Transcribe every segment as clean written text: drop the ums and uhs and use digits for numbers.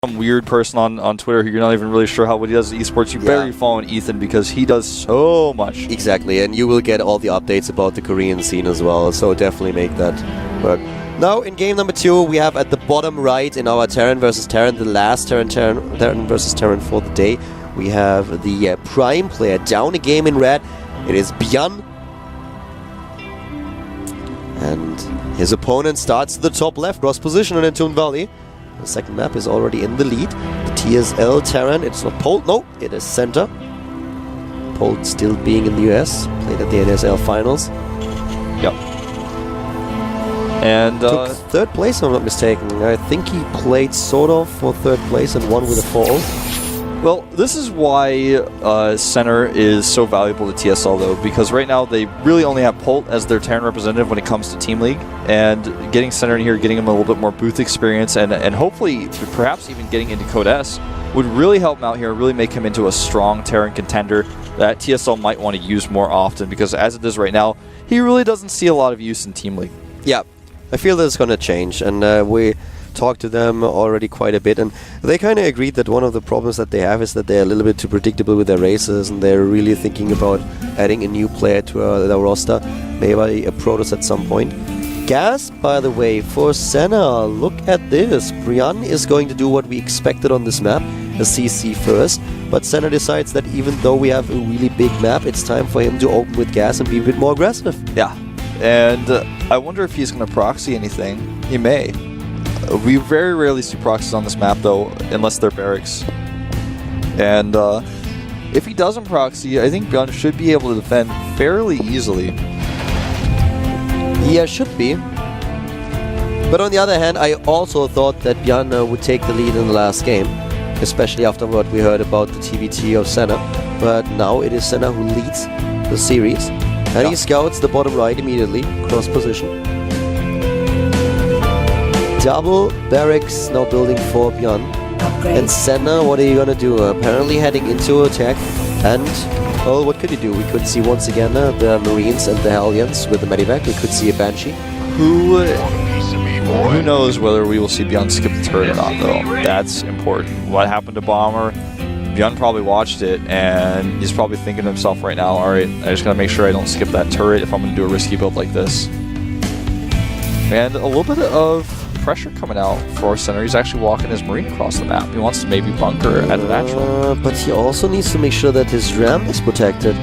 some weird person on Twitter who you're not even really sure what he does in esports, you better be following Ethan because he does so much. Exactly, and you will get all the updates about the Korean scene as well, so definitely make that work. Now, in game number 2, we have at the bottom right in our Terran versus Terran, the last Terran versus Terran for the day, we have the Prime player down a game in red. It is Byun. And his opponent starts to the top left, cross position on Toon Valley. The second map is already in the lead. The TSL Terran, it's not Polt, no, it is Center. Polt still being in the US, played at the NSL finals. Yep. And took third place, if I'm not mistaken. I think he played sort of for third place and won with a 4-0. Well, this is why Center is so valuable to TSL, though, because right now they really only have Polt as their Terran representative when it comes to Team League, and getting Center in here, getting him a little bit more booth experience, and hopefully, perhaps even getting into Code S, would really help him out here, really make him into a strong Terran contender that TSL might want to use more often, because as it is right now, he really doesn't see a lot of use in Team League. Yeah, I feel that's going to change, and we talked to them already quite a bit, and they kind of agreed that one of the problems that they have is that they're a little bit too predictable with their races, and they're really thinking about adding a new player to their roster, maybe a Protoss at some point. Gas, by the way, for Senna, look at this. Byun is going to do what we expected on this map, a CC first, but Senna decides that even though we have a really big map, it's time for him to open with Gas and be a bit more aggressive. Yeah, and I wonder if he's going to proxy anything. He may. We very rarely see proxies on this map, though, unless they're barracks. And if he doesn't proxy, I think Byun should be able to defend fairly easily. Yeah, should be. But on the other hand, I also thought that Byun would take the lead in the last game, especially after what we heard about the TVT of Senna. But now it is Senna who leads the series, and he scouts the bottom right immediately, cross position. Double barracks now building for Byun. And Senna, what are you gonna do? Apparently heading into attack, and well, what could he do? We could see once again the Marines and the Hellions with the Medivac. We could see a Banshee. Who knows whether we will see Byun skip the turret or not, though. That's important. What happened to Bomber? Byun probably watched it, and he's probably thinking to himself right now, alright, I just gotta make sure I don't skip that turret if I'm gonna do a risky build like this. And a little bit of pressure coming out for Center. He's actually walking his Marine across the map. He wants to maybe bunker at a natural. But he also needs to make sure that his RAM is protected.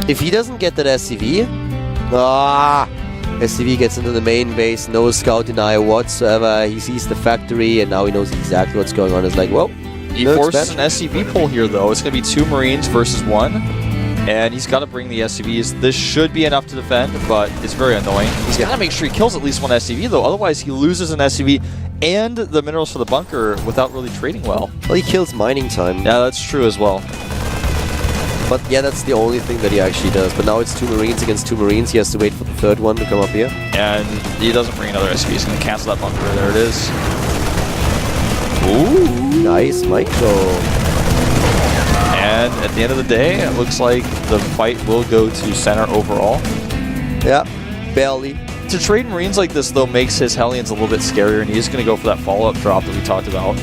If he doesn't get that SCV, SCV gets into the main base, no scout deny whatsoever. He sees the factory, and now he knows exactly what's going on. It's like, well, he forces an SCV pull here, though. It's going to be 2 Marines versus 1. And he's got to bring the SCVs. This should be enough to defend, but it's very annoying. He's got to make sure he kills at least 1 SCV, though. Otherwise, he loses an SCV and the minerals for the bunker without really trading well. Well, he kills mining time. Yeah, that's true as well. But yeah, that's the only thing that he actually does. But now it's 2 Marines against 2 Marines. He has to wait for the third one to come up here. And he doesn't bring another SCV. He's going to cancel that bunker. There it is. Ooh. Nice micro. And at the end of the day, it looks like the fight will go to Center overall. Yeah, barely. To trade Marines like this, though, makes his Hellions a little bit scarier, and he's going to go for that follow-up drop that we talked about.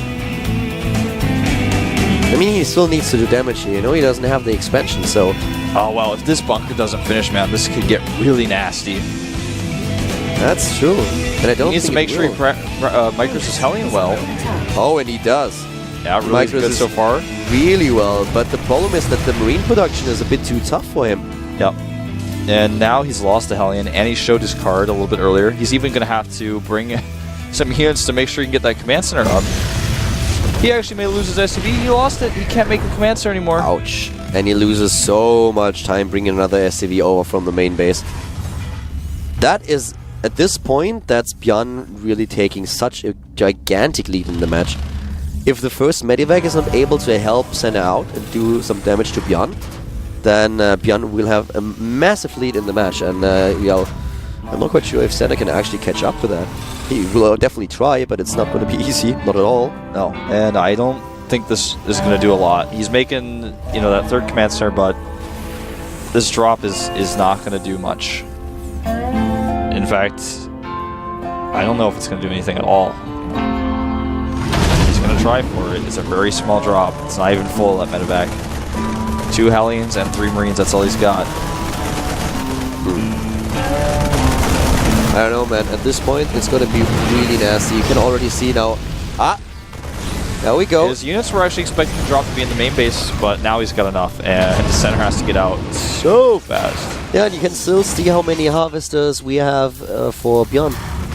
I mean, he still needs to do damage here, you know? He doesn't have the expansion, so... Oh, well, if this bunker doesn't finish, man, this could get really nasty. That's true. And I don't he needs to make sure he micros his Hellion well. Oh, and he does. Yeah, really good so far. Really well, but the problem is that the Marine production is a bit too tough for him. Yep. And now he's lost a Hellion, and he showed his card a little bit earlier. He's even going to have to bring some units to make sure he can get that command center up. He actually may lose his SCV. He lost it. He can't make a command center anymore. Ouch. And he loses so much time bringing another SCV over from the main base. That is, at this point, that's Byun really taking such a gigantic lead in the match. If the first Medivac is not able to help Senna out and do some damage to Byun, then Byun will have a massive lead in the match. And I'm not quite sure if Senna can actually catch up to that. He will definitely try, but it's not going to be easy. Not at all. No, and I don't think this is going to do a lot. He's making, that third command center, but this drop is not going to do much. In fact, I don't know if it's going to do anything at all. going to try for it. It's a very small drop. It's not even full, that medevac. 2 Hellions and 3 Marines, that's all he's got. I don't know, man. At this point, it's going to be really nasty. You can already see now. There we go. His units were actually expecting the drop to be in the main base, but now he's got enough, and the center has to get out so fast. Yeah, and you can still see how many harvesters we have for Byun.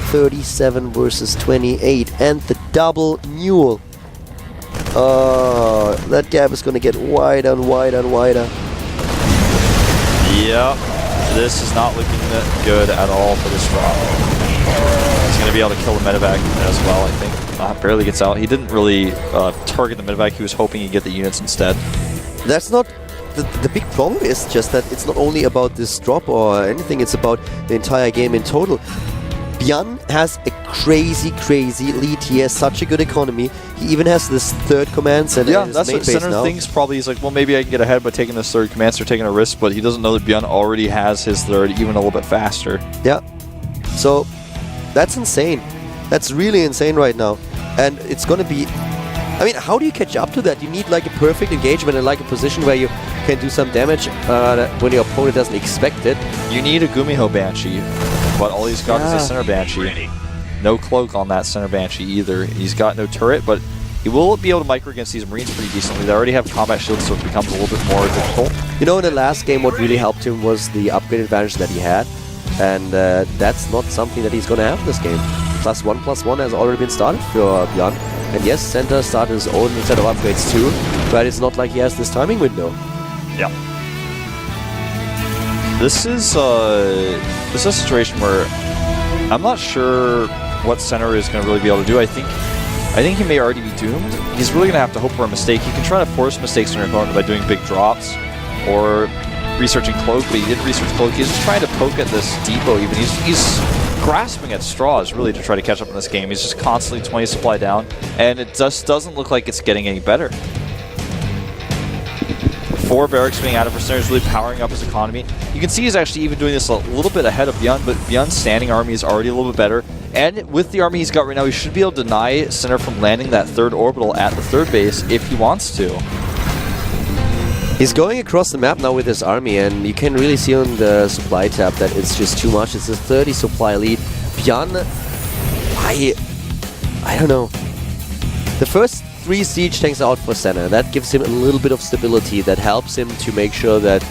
37 versus 28, and the double mule. That gap is going to get wider and wider and wider. Yep, this is not looking good at all for this drop. He's going to be able to kill the medevac as well, I think. Barely gets out. He didn't really target the medevac. He was hoping he'd get the units instead. That's not... The big problem is just that it's not only about this drop or anything, it's about the entire game in total. Byun has a crazy lead. He has such a good economy. He even has this third command center. Yeah, that's what Center thinks. Probably he's like, well, maybe I can get ahead by taking this third command center, taking a risk, but he doesn't know that Byun already has his third, even a little bit faster. Yeah. So, that's insane. That's really insane right now. And it's going to be... I mean, how do you catch up to that? You need like a perfect engagement and like a position where you can do some damage when your opponent doesn't expect it. You need a Gumiho Banshee, but all he's got is a center Banshee. No cloak on that center Banshee either. He's got no turret, but he will be able to micro against these Marines pretty decently. They already have combat shields, so it becomes a little bit more difficult. You know, in the last game, what really helped him was the upgrade advantage that he had. And that's not something that he's going to have in this game. +1/+1 has already been started for Byun. And yes, Center started his own set of upgrades too, but it's not like he has this timing window. Yeah. This is a situation where I'm not sure what Center is going to really be able to do. I think he may already be doomed. He's really going to have to hope for a mistake. He can try to force mistakes on your opponent by doing big drops or researching Cloak, but he didn't research Cloak. He's just trying to poke at this depot even. He's grasping at straws really to try to catch up in this game. He's just constantly 20 supply down, and it just doesn't look like it's getting any better. 4 barracks being added for Center is really powering up his economy. You can see he's actually even doing this a little bit ahead of Byun, but Byun's standing army is already a little bit better. And with the army he's got right now, he should be able to deny Center from landing that third orbital at the third base if he wants to. He's going across the map now with his army, and you can really see on the supply tab that it's just too much. It's a 30 supply lead. Byun, I don't know. The first 3 siege tanks are out for Center. That gives him a little bit of stability. That helps him to make sure that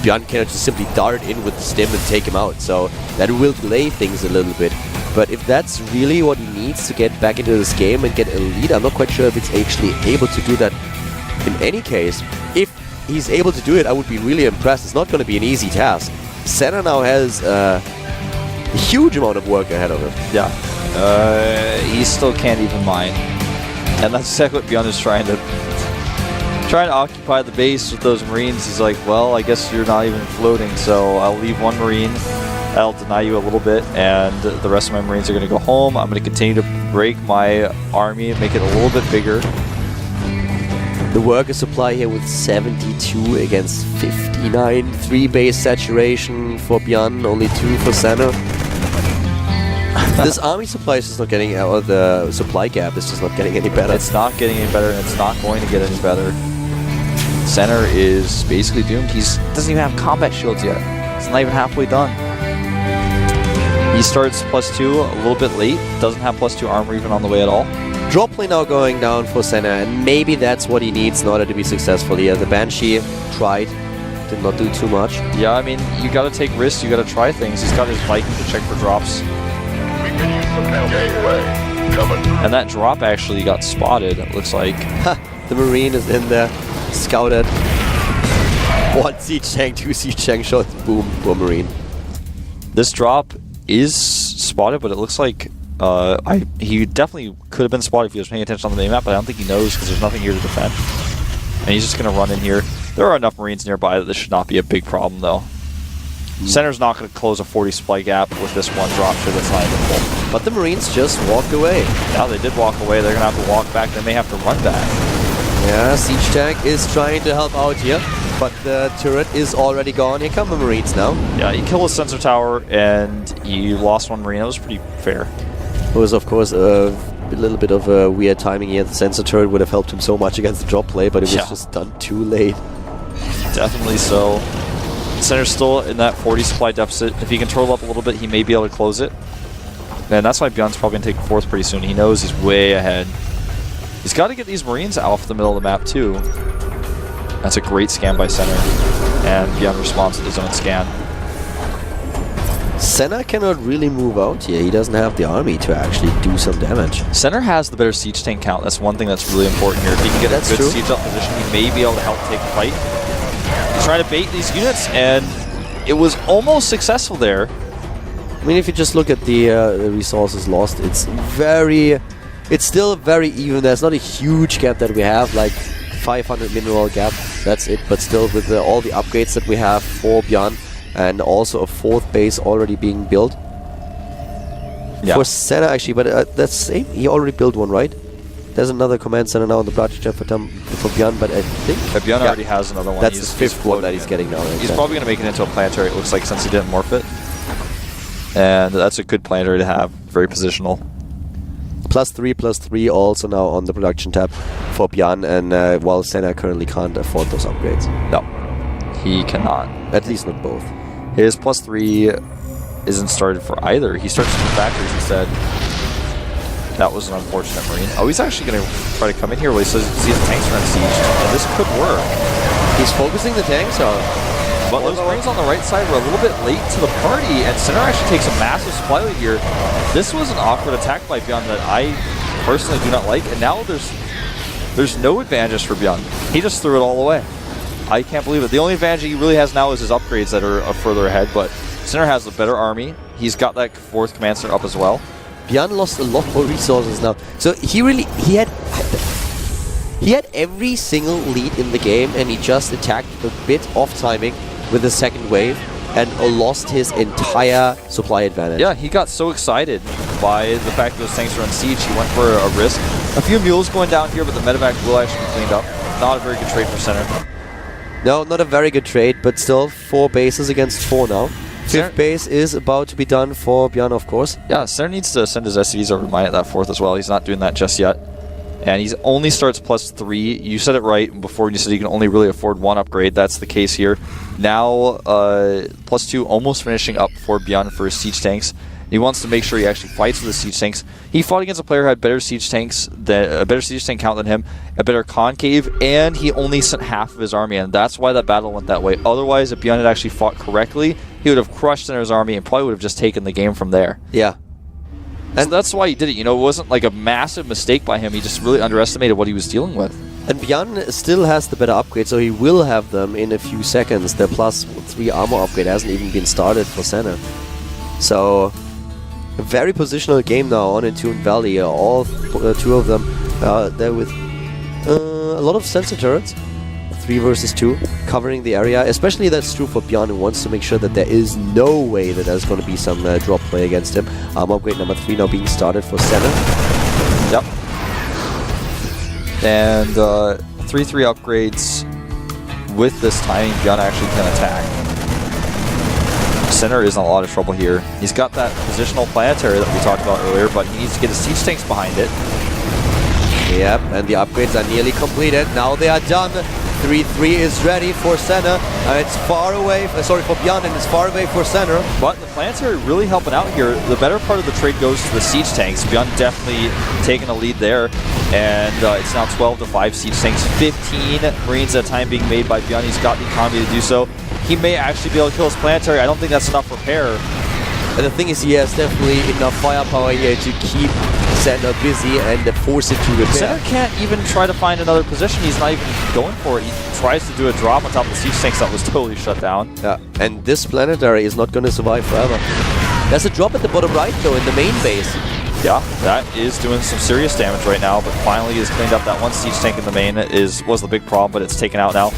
Byun cannot just simply dart in with the stim and take him out. So that will delay things a little bit. But if that's really what he needs to get back into this game and get a lead, I'm not quite sure if it's actually able to do that in any case. If he's able to do it, I would be really impressed. It's not going to be an easy task. Center now has a huge amount of work ahead of him. Yeah. He still can't even mine. And that's exactly what Byun is trying to occupy the base with those Marines. He's like, well, I guess you're not even floating, so I'll leave 1 Marine. I'll deny you a little bit, and the rest of my Marines are going to go home. I'm going to continue to break my army and make it a little bit bigger. The worker supply here with 72 against 59. 3 base saturation for Byun, only 2 for Center. This army supply is just not getting, or the supply gap is just not getting any better. It's not getting any better, and it's not going to get any better. Center is basically doomed. He doesn't even have combat shields yet. It's not even halfway done. He starts +2 a little bit late. Doesn't have +2 armor even on the way at all. Drop play now going down for Center, and maybe that's what he needs in order to be successful here. The Banshee tried, did not do too much. Yeah, I mean, you gotta take risks, you gotta try things. He's got his Viking to check for drops. And that drop actually got spotted, it looks like. The Marine is in there, scouted. 1 siege tank, 2 siege tank shots, boom, poor Marine. This drop is spotted, but it looks like he definitely could have been spotted if he was paying attention on the minimap, but I don't think he knows because there's nothing here to defend. And he's just going to run in here. There are enough Marines nearby that this should not be a big problem, though. Center's not going to close a 40 supply gap with this 1 drop ship that's not even full. But the Marines just walked away. Now they did walk away. They're going to have to walk back. They may have to run back. Yeah, siege tank is trying to help out here, but the turret is already gone. Here come the Marines now. Yeah, he killed a sensor tower and he lost 1 Marine. That was pretty fair. It was, of course, a little bit of weird timing here. The sensor turret would have helped him so much against the drop play, but it was just done too late. Definitely so. Center's still in that 40 supply deficit. If he can turtle up a little bit, he may be able to close it. And that's why Byun's probably going to take fourth pretty soon. He knows he's way ahead. He's got to get these Marines off the middle of the map, too. That's a great scan by Center. And Byun responds to his own scan. Senna cannot really move out here. He doesn't have the army to actually do some damage. Center has the better siege tank count. That's one thing that's really important here. If he can get a good siege up position, he may be able to help take the fight. He's trying to bait these units, and it was almost successful there. I mean, if you just look at the resources lost, it's still very even. There's not a huge gap that we have, like 500 mineral gap. That's it. But still, with all the upgrades that we have for Byun, and also a fourth base already being built. Yeah. For Senna, actually, but that's same. He already built one, right? There's another command center now on the project chat for Byun, but I think Byun already has another one. That's the fifth one that he's getting now. He's probably going to make it into a planetary, it looks like, since he didn't morph it. And that's a good planetary to have. Very positional. +3/+3 also now on the production tab for Byun, and while Senna currently can't afford those upgrades. No, he cannot. At least not both. His +3 isn't started for either. He starts from factories instead. That was an unfortunate Marine. Oh, he's actually going to try to come in here while he says his tanks are on siege. And this could work. He's focusing the tanks on. But those Marines on the right side were a little bit late to the party, and Center actually takes a massive supply lead here. This was an awkward attack by Byun that I personally do not like, and now there's no advantages for Byun. He just threw it all away. I can't believe it. The only advantage he really has now is his upgrades that are further ahead, but Center has a better army. He's got that fourth command center up as well. Byun lost a lot more resources now. So he had every single lead in the game, and he just attacked a bit off timing with the second wave and lost his entire supply advantage. Yeah, he got so excited by the fact that those tanks were on siege, he went for a risk. A few mules going down here, but the medevac will actually be cleaned up. Not a very good trade for Center. No, not a very good trade, but still 4 bases against 4 now. Fifth base is about to be done for Byun, of course. Yeah, Center needs to send his SCVs over mine at that fourth as well. He's not doing that just yet. And he only starts +3. You said it right before when you said you can only really afford 1 upgrade. That's the case here. Now, +2 almost finishing up for Byun for his siege tanks. He wants to make sure he actually fights with the siege tanks. He fought against a player who had better siege tanks, a better siege tank count than him, a better concave, and he only sent half of his army, and that's why that battle went that way. Otherwise, if Byun had actually fought correctly, he would have crushed Center's army and probably would have just taken the game from there. Yeah. And so that's why he did it. You know, it wasn't like a massive mistake by him. He just really underestimated what he was dealing with. And Byun still has the better upgrade, so he will have them in a few seconds. The +3 armor upgrade hasn't even been started for Center. So, a very positional game now on Entombed Valley. All 2 of them there with a lot of sensor turrets. 3 versus 2, covering the area. Especially that's true for Byun, who wants to make sure that there is no way that there's going to be some drop play against him. Upgrade number 3 now being started for Center. Yep. And 3/3 upgrades with this timing, Byun actually can attack. Center is in a lot of trouble here. He's got that positional planetary that we talked about earlier, but he needs to get his siege tanks behind it. Yep, and the upgrades are nearly completed. Now they are done. 3/3 is ready for Center, and it's far away, for Byun, and it's far away for Center. But the planetary really helping out here. The better part of the trade goes to the siege tanks. Byun definitely taking a lead there, and it's now 12-5 siege tanks. 15 Marines at a time being made by Byun. He's got the economy to do so. He may actually be able to kill his planetary. I don't think that's enough repair. And the thing is, he has definitely enough firepower here to keep Center busy and force it to repair. Center can't even try to find another position. He's not even going for it. He tries to do a drop on top of the siege tanks that was totally shut down. Yeah, and this planetary is not going to survive forever. There's a drop at the bottom right, though, in the main base. Yeah, that is doing some serious damage right now, but finally he's cleaned up. That one siege tank in the main was the big problem, but it's taken out now.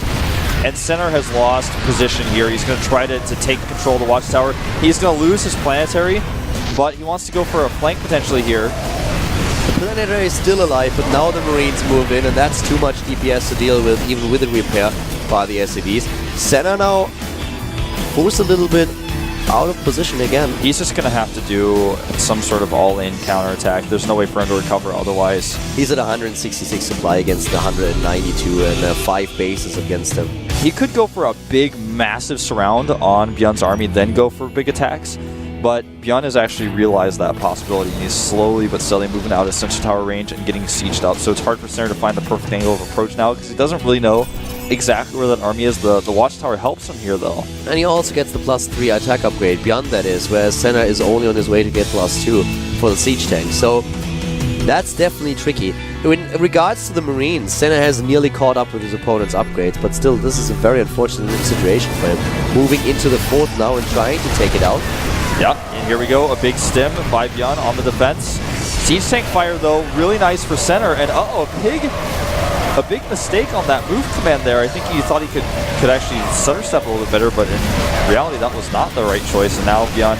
And Center has lost position here. He's going to try to take control of the watchtower. He's going to lose his planetary, but he wants to go for a flank potentially here. The planetary is still alive, but now the Marines move in, and that's too much DPS to deal with, even with the repair by the SCVs. Center now forced a little bit out of position again. He's just going to have to do some sort of all-in counterattack. There's no way for him to recover otherwise. He's at 166 supply against the 192 and 5 bases against him. He could go for a big, massive surround on Byun's army, then go for big attacks. But Byun has actually realized that possibility, and he's slowly but steadily moving out of Sentry Tower range and getting sieged up. So it's hard for Center to find the perfect angle of approach now because he doesn't really know exactly where that army is. The Watchtower helps him here, though. And he also gets the +3 attack upgrade, Byun that is, whereas Senna is only on his way to get +2 for the siege tank. So that's definitely tricky. In regards to the Marines, Senna has nearly caught up with his opponent's upgrades, but still, this is a very unfortunate situation for him. Moving into the 4th now and trying to take it out. Yeah, and here we go, a big stim by Byun on the defense. Siege tank fire, though, really nice for Center, and a big mistake on that move command there. I think he thought he could actually stutter step a little bit better, but in reality that was not the right choice, and now Byun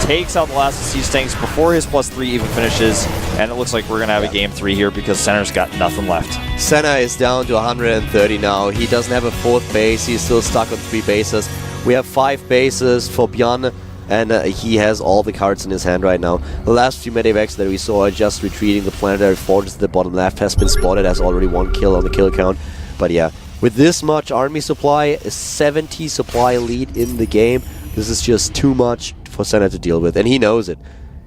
takes out the last of siege tanks before his +3 even finishes, and it looks like we're going to have a game 3 here because Center's got nothing left. Senna is down to 130 now. He doesn't have a 4th base. He's still stuck on 3 bases. We have 5 bases for Byun, and he has all the cards in his hand right now. The last few medevacs that we saw are just retreating. The planetary fortress at the bottom left has been spotted, has already 1 kill on the kill count. But yeah, with this much army supply, a 70 supply lead in the game, this is just too much for Senna to deal with, and he knows it.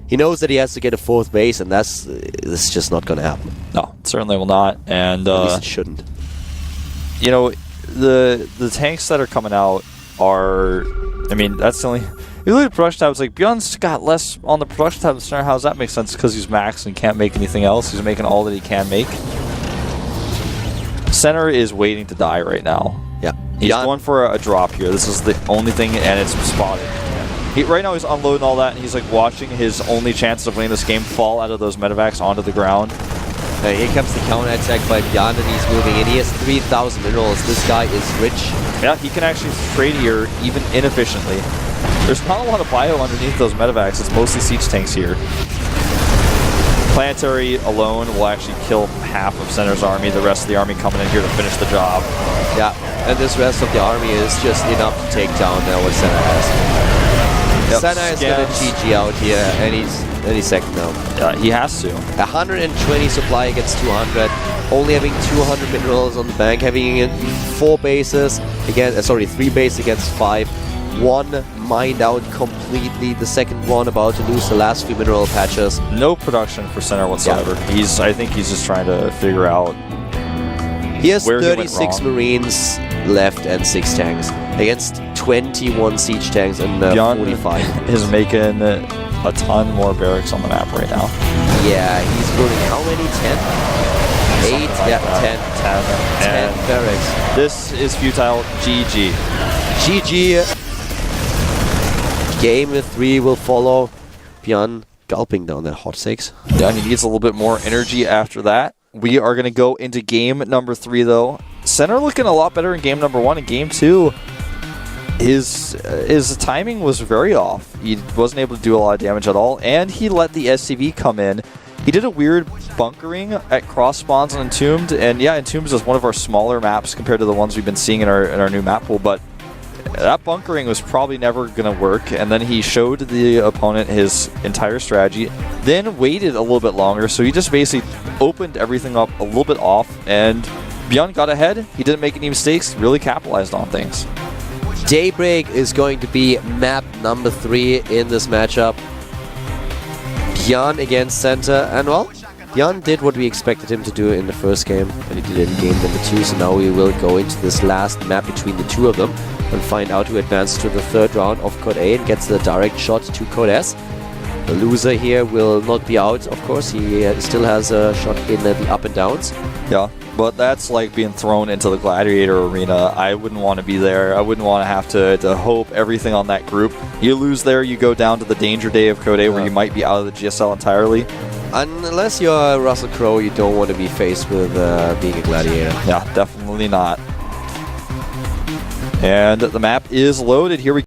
He knows that he has to get a 4th base, and this is just not going to happen. No, it certainly will not. And at least it shouldn't. You know, the tanks that are coming out are, I mean, that's the only. If you look at production tab, it's like Byun's got less on the production tab than Center. How does that make sense? Because he's maxed and can't make anything else. He's making all that he can make. Center is waiting to die right now. Yeah. He's going for a drop here. This is the only thing, and it's spotted. Right now he's unloading all that, and he's like watching his only chances of winning this game fall out of those medevacs onto the ground. Here comes the counterattack by Byun, and he's moving in. He has 3,000 minerals. This guy is rich. Yeah, he can actually trade here even inefficiently. There's not a lot of bio underneath those medevacs. It's mostly siege tanks here. Planetary alone will actually kill half of Center's army. The rest of the army coming in here to finish the job. Yeah, and this rest of the army is just enough to take down what Senna has. Yep. Senna is going to GG out here any second now. Yeah, he has to. 120 supply against 200. Only having 200 minerals on the bank. Having 4 bases against, 3 bases against 5. 1 mined out completely. The second one about to lose the last few mineral patches. No production for Center whatsoever. Yeah. I think he's just trying to figure out. He has 36 Marines left and 6 tanks against 21 siege tanks and 45. Is making a ton more barracks on the map right now. Yeah, he's building how many? 10? 8? Like yeah, 10 barracks. This is futile. GG. GG. Game 3 will follow. Byun gulping down that hot 6. Yeah, he needs a little bit more energy after that. We are going to go into game number 3, though. Center looking a lot better in game number 1. In game 2, his timing was very off. He wasn't able to do a lot of damage at all, and he let the SCV come in. He did a weird bunkering at cross spawns on Entombed, and yeah, Entombed is one of our smaller maps compared to the ones we've been seeing in our new map pool, but that bunkering was probably never going to work, and then he showed the opponent his entire strategy, then waited a little bit longer, so he just basically opened everything up a little bit off, and Byun got ahead. He didn't make any mistakes, really capitalized on things. Daybreak is going to be map number 3 in this matchup. Byun against Center, and well, Byun did what we expected him to do in the first game, and he did it in game number 2, so now we will go into this last map between the two of them and find out who advances to the 3rd round of Code A and gets the direct shot to Code S. The loser here will not be out, of course. He still has a shot in the up and downs. Yeah, but that's like being thrown into the Gladiator arena. I wouldn't want to be there. I wouldn't want to have to hope everything on that group. You lose there, you go down to the danger day of Code A where you might be out of the GSL entirely. Unless you're Russell Crowe, you don't want to be faced with being a Gladiator. Yeah, definitely not. And the map is loaded. Here we